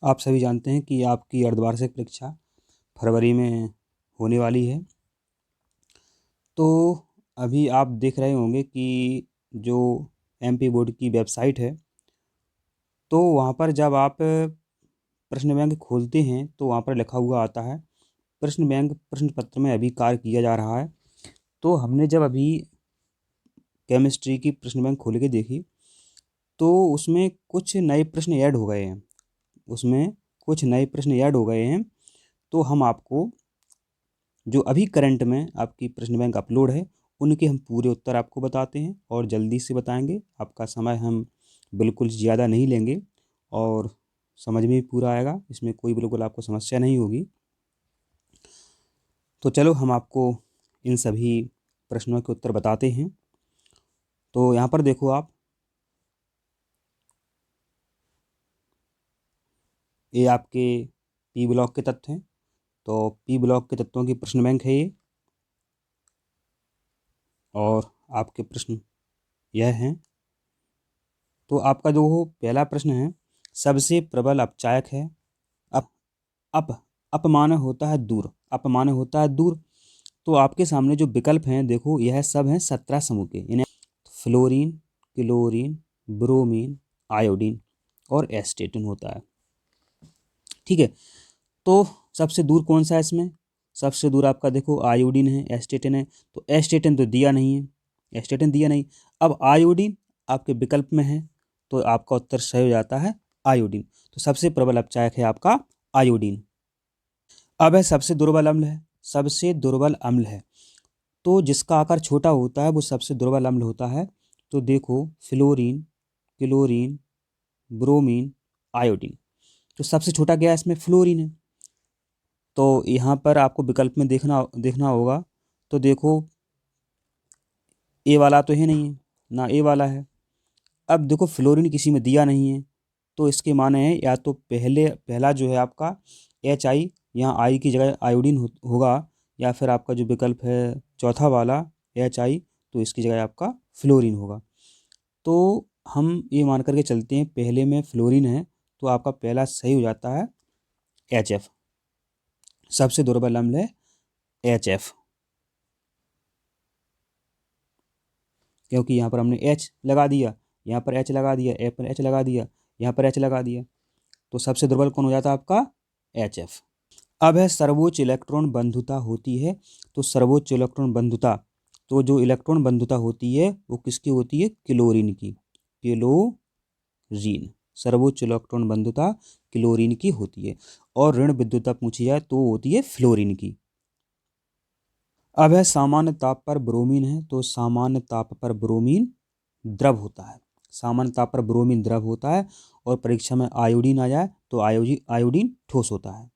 आप सभी जानते हैं कि आपकी अर्धवार्षिक परीक्षा फरवरी में होने वाली है। तो अभी आप देख रहे होंगे कि जो एमपी बोर्ड की वेबसाइट है, तो वहाँ पर जब आप प्रश्न बैंक खोलते हैं तो वहाँ पर लिखा हुआ आता है प्रश्न बैंक प्रश्न पत्र में अभी कार्य किया जा रहा है। तो हमने जब अभी केमिस्ट्री की प्रश्न बैंक खोल के देखी तो उसमें कुछ नए प्रश्न ऐड हो गए हैं उसमें कुछ नए प्रश्न ऐड हो गए हैं। तो हम आपको जो अभी करंट में आपकी प्रश्न बैंक अपलोड है उनके हम पूरे उत्तर आपको बताते हैं और जल्दी से बताएंगे। आपका समय हम बिल्कुल ज़्यादा नहीं लेंगे और समझ में भी पूरा आएगा, इसमें कोई बिल्कुल आपको समस्या नहीं होगी। तो चलो हम आपको इन सभी प्रश्नों के उत्तर बताते हैं। तो यहाँ पर देखो आप, ये आपके पी ब्लॉक के तत्व हैं। तो पी ब्लॉक के तत्वों की प्रश्न बैंक है ये, और आपके प्रश्न यह हैं। तो आपका जो पहला प्रश्न है, सबसे प्रबल अपचायक है अप अप अपमान होता है दूर, अपमान होता है दूर। तो आपके सामने जो विकल्प हैं देखो, यह सब हैं 17 समूह के, इन्हें फ्लोरीन, क्लोरीन, ब्रोमीन, आयोडीन और एस्टेटिन होता है। ठीक है, तो सबसे दूर कौन सा है इसमें? सबसे दूर आपका देखो आयोडीन है, एस्टेटिन है। तो एस्टेटिन तो दिया नहीं है, एस्टेटिन दिया नहीं। अब आयोडीन आपके विकल्प में है, तो आपका उत्तर सही हो जाता है आयोडीन। तो सबसे प्रबल अपचायक है आपका आयोडीन। अब है सबसे दुर्बल अम्ल है, सबसे दुर्बल अम्ल है। तो जिसका आकार छोटा होता है वो सबसे दुर्बल अम्ल होता है। तो देखो फ्लोरीन, क्लोरीन, ब्रोमीन, आयोडीन। तो सबसे छोटा क्या है इसमें? फ्लोरीन है। तो यहाँ पर आपको विकल्प में देखना देखना होगा। तो देखो ए वाला तो है नहीं है ना, ए वाला है। अब देखो फ्लोरीन किसी में दिया नहीं है, तो इसके माने हैं या तो पहला जो है आपका एच आई, यहाँ आई की जगह आयोडीन होगा, या फिर आपका जो विकल्प है चौथा वाला एच आई, तो इसकी जगह आपका फ्लोरीन होगा। तो हम ये मान करके चलते हैं पहले में फ्लोरीन है, तो आपका पहला सही हो जाता है एच एफ। सबसे दुर्बल अम्ल है एच एफ, क्योंकि यहाँ पर हमने एच लगा दिया, यहाँ पर एच लगा दिया, ए पर एच लगा दिया, यहाँ पर एच लगा दिया। तो सबसे दुर्बल कौन हो जाता है आपका? H F. अब है सर्वोच्च इलेक्ट्रॉन बंधुता होती है। तो सर्वोच्च इलेक्ट्रॉन बंधुता, तो जो इलेक्ट्रॉन बंधुता होती है वो किसकी होती है? क्लोरीन की, क्लोरीन। सर्वोच्च इलेक्ट्रॉन बंधुता क्लोरीन की होती है। और ऋण विद्युतता पूछी जाए तो होती है फ्लोरीन की। अब है सामान्य ताप पर ब्रोमीन है। तो सामान्य ताप पर ब्रोमीन द्रव होता है, सामान्य ताप पर ब्रोमीन द्रव होता है। और परीक्षा में आयोडीन आ जाए तो आयोडीन ठोस होता है।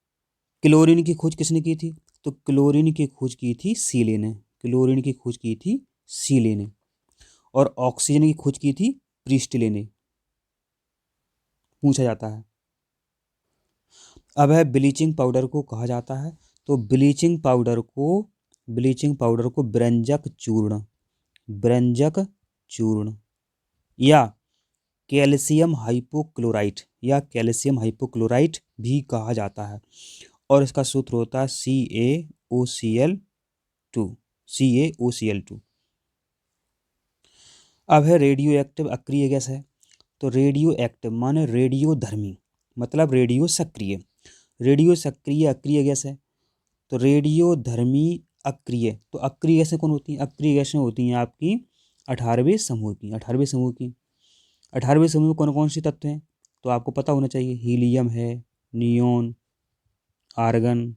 क्लोरीन की खोज किसने की थी? तो क्लोरीन की खोज की थी सीले ने, क्लोरीन की खोज की थी सीले ने। और ऑक्सीजन की खोज की थी प्रीस्टले ने, पूछा जाता है। अब है ब्लीचिंग पाउडर को कहा जाता है। तो ब्लीचिंग पाउडर को ब्रंजक चूर्ण, ब्रंजक चूर्ण, या कैल्शियम हाइपोक्लोराइट, या कैल्शियम हाइपोक्लोराइट भी कहा जाता है। और इसका सूत्र होता है CaOCl2, CaOCl2। अब है रेडियो एक्टिव अक्रिय गैस है। तो रेडियो एक्टिव माने रेडियोधर्मी, मतलब रेडियो सक्रिय, रेडियो सक्रिय अक्रिय गैस है। तो रेडियोधर्मी अक्रिय, तो अक्रिय गैसें कौन होती हैं? अक्रिय गैसें होती हैं आपकी 18वें समूह की, 18वें समूह की। 18वें समूह में कौन कौन से तत्व हैं? तो आपको पता होना चाहिए, हीलियम है, नियोन, आर्गन,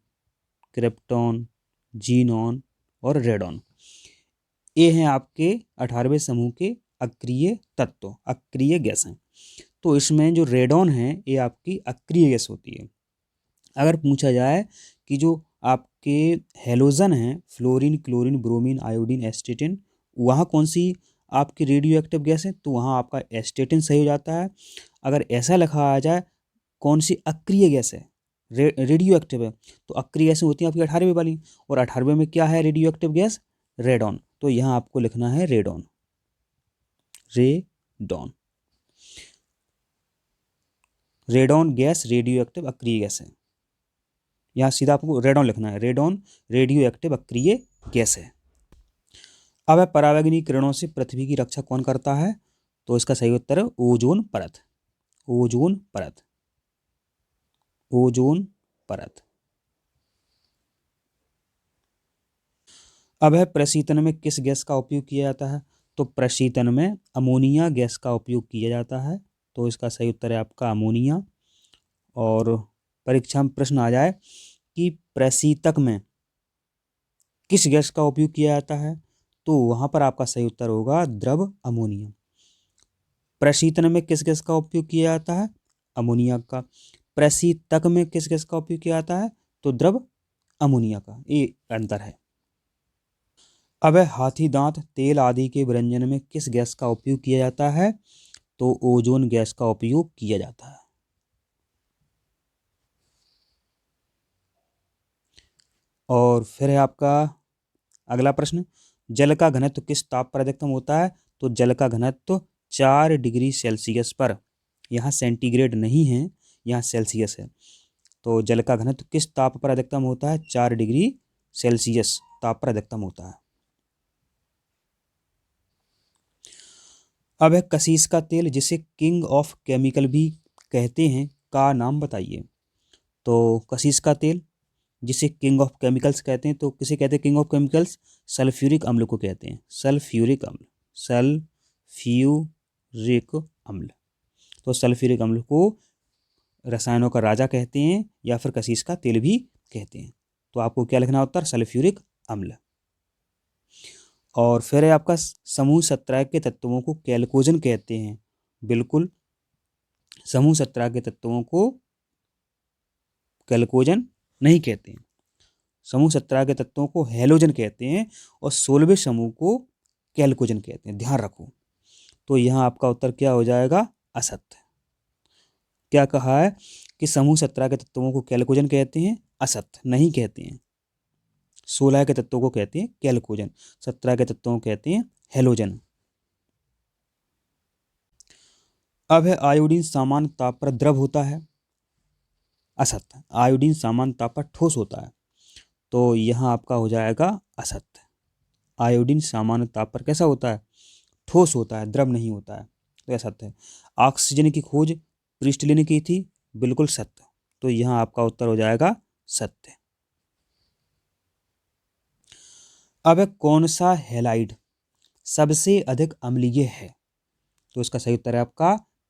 क्रिप्टॉन, जीनॉन और रेडॉन। ये हैं आपके 18वें समूह के अक्रिय तत्व, अक्रिय गैस हैं। तो इसमें जो रेडॉन है ये आपकी अक्रिय गैस होती है। अगर पूछा जाए कि जो आपके हेलोजन हैं फ्लोरीन, क्लोरीन, ब्रोमीन, आयोडीन, एस्टेटिन, वहाँ कौन सी आपकी रेडियो एक्टिव गैस है? तो वहाँ आपका एस्टेटिन सही हो जाता है। अगर ऐसा लिखा आ जाए कौन सी अक्रिय गैस है, रेडियो एक्टिव है, तो अक्रिय गैसें होती हैं आपकी 18वें वाली। और 18वें में क्या है रेडियो एक्टिव गैस? रेडॉन। तो यहाँ आपको लिखना है radon, radon. Radon gas radioactive अक्रिय गैस है। यहाँ सीधा आपको रेडॉन लिखना है, रेडॉन रेडियो एक्टिव अक्रिय गैस है। अब है परावैंगनी किरणों से पृथ्वी की रक्षा कौन करता है? तो इसका सही उत्तर है ओजोन परत। ओजोन परत, ओजोन परत। अब है प्रशीतन में किस गैस का उपयोग किया जाता है? तो प्रशीतन में अमोनिया गैस का उपयोग किया जाता है। तो इसका सही उत्तर है आपका अमोनिया। और परीक्षा में प्रश्न आ जाए कि प्रशीतक में किस गैस का उपयोग किया जाता है, तो वहां पर आपका सही उत्तर होगा द्रव अमोनिया। प्रशीतन में किस गैस का उपयोग किया जाता है? अमोनिया का। प्रशीतक में किस गैस का उपयोग किया जाता है? तो द्रव अमोनिया का, ये अंतर है। अब है हाथी दांत तेल आदि के व्यंजन में किस गैस का उपयोग किया जाता है? तो ओजोन गैस का उपयोग किया जाता है। और फिर है आपका अगला प्रश्न, जल का घनत्व किस ताप पर अधिकतम होता है? तो जल का घनत्व 4 डिग्री सेल्सियस पर, यहाँ सेंटीग्रेड नहीं है, यहाँ सेल्सियस है। तो जल का घनत्व किस ताप पर अधिकतम होता है? 4 डिग्री सेल्सियस ताप पर अधिकतम होता है। अब है कशीस का तेल, जिसे किंग ऑफ केमिकल भी कहते हैं, का नाम बताइए। तो कशीस का तेल जिसे किंग ऑफ केमिकल्स कहते हैं, तो किसे कहते हैं किंग ऑफ केमिकल्स? सल्फ्यूरिक अम्ल को कहते हैं, सल्फ्यूरिक अम्ल, सल्फ्यूरिक अम्ल। तो सल्फ्यूरिक अम्ल को रसायनों का राजा कहते हैं या फिर कशीस का तेल भी कहते हैं। तो आपको क्या लिखना उत्तर? सल्फ्यूरिक अम्ल। और फिर है आपका समूह 17 के तत्वों को कैल्कोजन कहते हैं। बिल्कुल, समूह 17 के तत्वों को कैल्कोजन नहीं कहते हैं। समूह 17 के तत्वों को हैलोजन कहते हैं और 16वें समूह को कैल्कोजन कहते हैं, ध्यान रखो। तो यहाँ आपका उत्तर क्या हो जाएगा? असत्य। क्या कहा है कि समूह 17 के तत्वों को कैल्कोजन कहते हैं? असत्य, नहीं कहते हैं। 16 के तत्वों को कहते हैं कैल्कोजन, 17 के तत्वों को कहते हैं हेलोजन। अब है आयोडीन सामान्य ताप पर द्रव होता है। असत्य, आयोडीन सामान्य ताप पर ठोस होता है। तो यहाँ आपका हो जाएगा असत्य। आयोडीन सामान्य ताप पर कैसा होता है? ठोस होता है, द्रव नहीं होता है। तो असत्य है। ऑक्सीजन की खोज प्रिस्टलिन ने की थी। बिल्कुल सत्य। तो यहाँ आपका उत्तर हो जाएगा सत्य। अब है कौन सा हैलाइड सबसे अधिक अम्लीय है? तो इसका सही उत्तर है आपका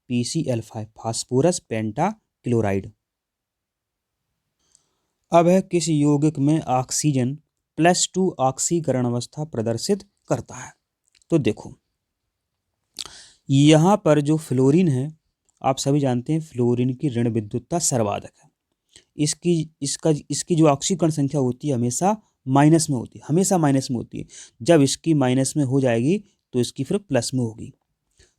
PCl5, फास्फोरस पेंटा क्लोराइड। अब है किस यौगिक में ऑक्सीजन +2 ऑक्सीकरण अवस्था प्रदर्शित करता है? तो देखो, यहाँ पर जो फ्लोरीन है, आप सभी जानते हैं फ्लोरीन की ऋण विद्युतता सर्वाधिक है। इसकी जो ऑक्सीकरण संख्या होती है हमेशा माइनस में होती है, हमेशा माइनस में होती है। जब इसकी माइनस में हो जाएगी तो इसकी फिर प्लस में होगी।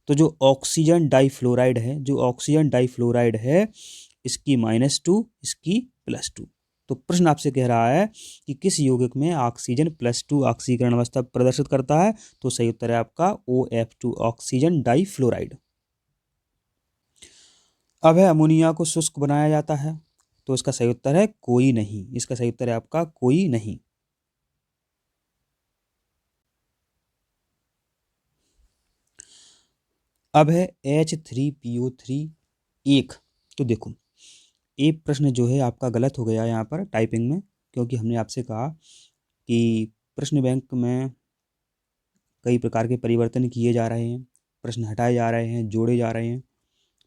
तो जो ऑक्सीजन डाइफ्लोराइड है, जो ऑक्सीजन डाइफ्लोराइड है, इसकी -2, इसकी +2। तो प्रश्न आपसे कह रहा है कि किस यौगिक में ऑक्सीजन +2 ऑक्सीकरण अवस्था प्रदर्शित करता है? तो सही उत्तर है आपका OF2, ऑक्सीजन डाइफ्लोराइड। अब है अमोनिया को शुष्क बनाया जाता है। तो इसका सही उत्तर है कोई नहीं। इसका सही उत्तर है आपका कोई नहीं। अब है H3PO3 1। तो देखो, ये प्रश्न जो है आपका गलत हो गया यहाँ पर टाइपिंग में, क्योंकि हमने आपसे कहा कि प्रश्न बैंक में कई प्रकार के परिवर्तन किए जा रहे हैं, प्रश्न हटाए जा रहे हैं, जोड़े जा रहे हैं,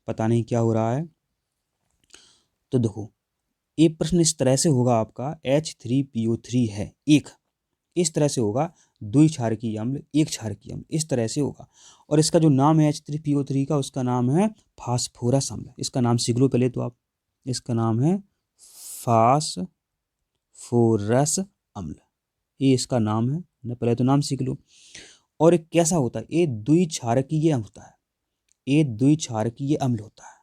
पता नहीं क्या हो रहा है। तो देखो, ये प्रश्न इस तरह से होगा आपका, H3PO3 है 1, इस तरह से होगा, द्विक्षारकीय अम्ल, एक क्षारकीय अम्ल, इस तरह से होगा। और इसका जो नाम है H3PO3 का, उसका नाम है फास्फोरस अम्ल। इसका नाम सीख लो पहले तो आप, इसका नाम है फास्फोरस अम्ल, ये इसका नाम है ना, पहले तो नाम सीख लो। और ये कैसा होता है? ये द्विक्षारकीय अम्ल होता है, ये द्विक्षारकीय अम्ल होता है।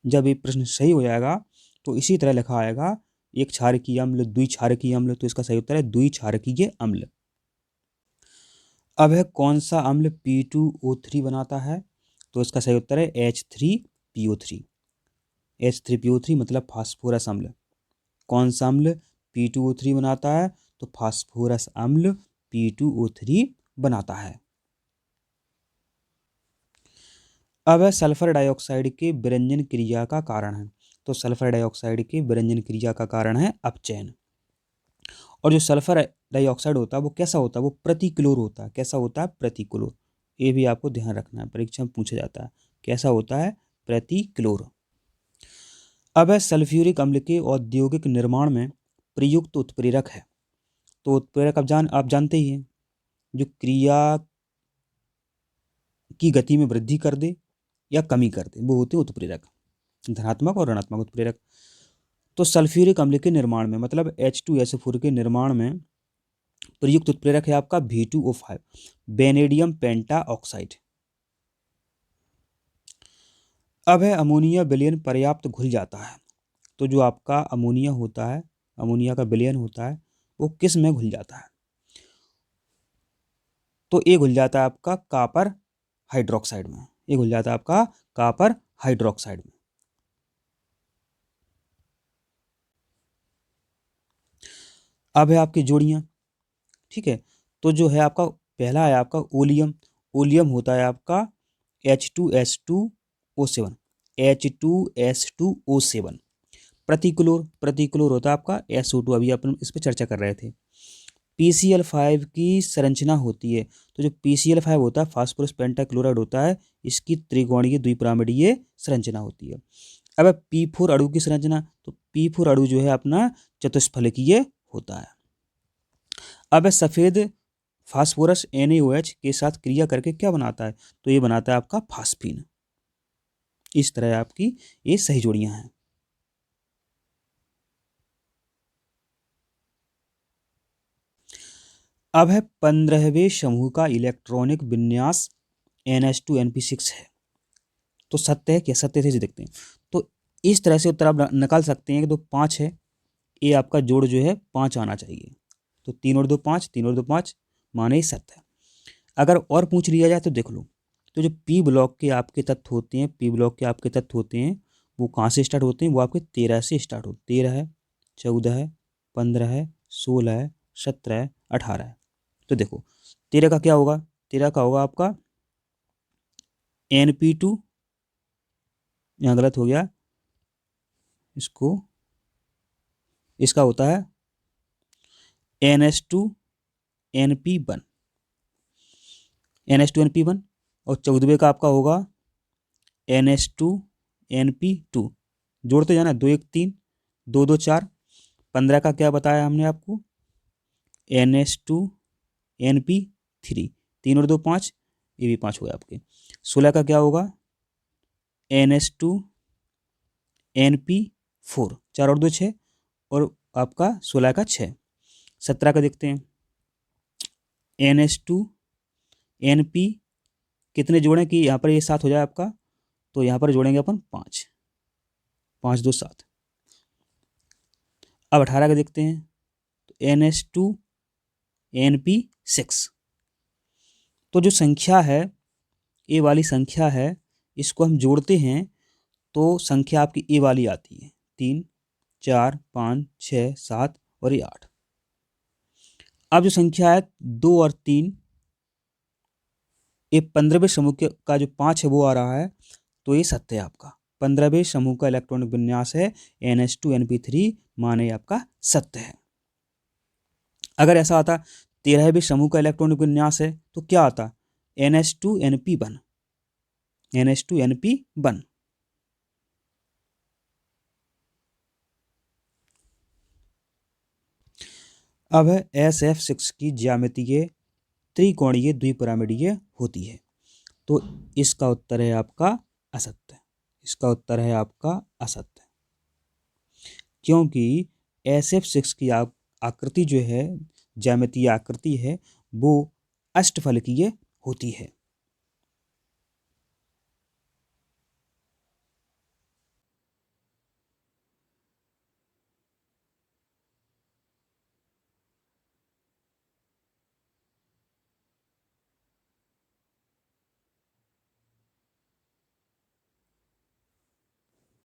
जब ये प्रश्न सही हो जाएगा तो इसी तरह लिखा आएगा, एक क्षारकीय अम्ल, द्विक्षारकीय अम्ल। तो इसका सही उत्तर है द्विक्षारकीय अम्ल। अब है कौन सा अम्ल P2O3 बनाता है? तो इसका सही उत्तर है H3 H3PO3। H3PO3 मतलब फास्फोरस अम्ल। कौन सा अम्ल? P2O3 बनाता है, तो फास्फोरस अम्ल P2O3 बनाता है। अब सल्फर डाइऑक्साइड के विरंजन क्रिया का कारण है। तो सल्फर डाइऑक्साइड के विरंजन क्रिया का कारण है अपचयन। और जो सल्फर डाइऑक्साइड होता है वो कैसा होता है? वो प्रतिक्लोर होता है। कैसा होता है? प्रतिक्लोर। ये भी आपको ध्यान रखना है, परीक्षा में पूछा जाता है। कैसा होता है? प्रतिक्लोर। अब सल्फ्यूरिक अम्ल के औद्योगिक निर्माण में प्रयुक्त उत्प्रेरक है। तो उत्प्रेरक आप जानते ही हैं, जो क्रिया की गति में वृद्धि कर दे या कमी कर दे, वो होते हैं उत्प्रेरक, धनात्मक और ऋणात्मक उत्प्रेरक। तो सल्फ्यूरिक अम्ल के निर्माण में मतलब H2SO4 के निर्माण में प्रयुक्त उत्प्रेरक है आपका V2O5, वेनेडियम पेंटा ऑक्साइड। अब है अमोनिया विलयन पर्याप्त घुल जाता है। तो जो आपका अमोनिया होता है, अमोनिया का विलयन होता है, वो किस में घुल जाता है? तो ये घुल जाता है आपका कॉपर हाइड्रोक्साइड में। ये घुल जाता है आपका कॉपर हाइड्रोक्साइड में। अब है आपकी जोड़ियां, ठीक है। तो जो है आपका पहला है आपका ओलियम। ओलियम होता है आपका H2S2O7, H2S2O7। प्रतिक्लोर होता है आपका SO2। अभी अपन इस पर चर्चा कर रहे थे। PCl5 की संरचना होती है। तो जो PCl5 होता है फास्फोरस पेंटाक्लोराइड होता है, इसकी त्रिकोणीय द्विपिरामिडीय संरचना होती है। अब P4 अणु की संरचना, तो P4 अणु जो है अपना चतुष्फलकीय होता है। अब सफ़ेद फास्फोरस NaOH के साथ क्रिया करके क्या बनाता है? तो ये बनाता है आपका फास्फीन। इस तरह आपकी ये सही जोड़ियां हैं। अब है 15वें समूह का इलेक्ट्रॉनिक विन्यास NH2NP6 है। तो सत्य है क्या? सत्य से देखते हैं। तो इस तरह से उत्तर आप निकाल सकते हैं कि 2 5 है, ये आपका जोड़ जो है 5 आना चाहिए। तो 3 और 2 5, 3 और 2 5, माने ही सत्य है। अगर और पूछ लिया जाए तो देख लो, तो जो P ब्लॉक के आपके तत्व होते हैं, P ब्लॉक के आपके तत्व होते हैं, वो कहाँ से स्टार्ट होते हैं? वो आपके 13 से स्टार्ट होते। 13 है, 14 है, 15 है, 16 है, 17 है, 18 है। तो देखो 13 का क्या होगा? 13 का होगा आपका NP2, यहाँ गलत हो गया, इसका होता है NH2NP1, NH2NP1। और 14वें का आपका होगा NH2NP2। जोड़ते जाना, 2 1 3, 2 2 4। 15 का क्या बताया हमने आपको? NH2NP3। 3 और 2 5, ये भी 5 हो गया आपके। 16 का क्या होगा? NH2NP4। 4 और 2 6, और आपका 16 का 6। 17 का देखते हैं, NH2NP कितने जोड़ें कि यहाँ पर ये 7 हो जाए आपका? तो यहाँ पर जोड़ेंगे अपन 5, 5 2 7। अब 18 का देखते हैं, तो NH2NP6। तो जो संख्या है, ए वाली संख्या है, इसको हम जोड़ते हैं तो संख्या आपकी ए वाली आती है। 3 4 5 6 7 और ये 8। अब जो संख्या है 2 और 3, ये 15वें समूह का जो 5 है वो आ रहा है। तो ये सत्य है आपका। 15वें समूह का इलेक्ट्रॉनिक विन्यास है NH2NP3, माने आपका सत्य है। अगर ऐसा आता 13वें समूह का इलेक्ट्रॉनिक विन्यास है तो क्या आता? NH2NP1, NH2NP1। अब है SF6 की ज्यामितीय त्रिकोणीय द्विपिरामिडीय होती है। तो इसका उत्तर है आपका असत्य। इसका उत्तर है आपका असत्य, क्योंकि SF6 की आकृति जो है, ज्यामितीय आकृति है, वो अष्टफलकीय होती है।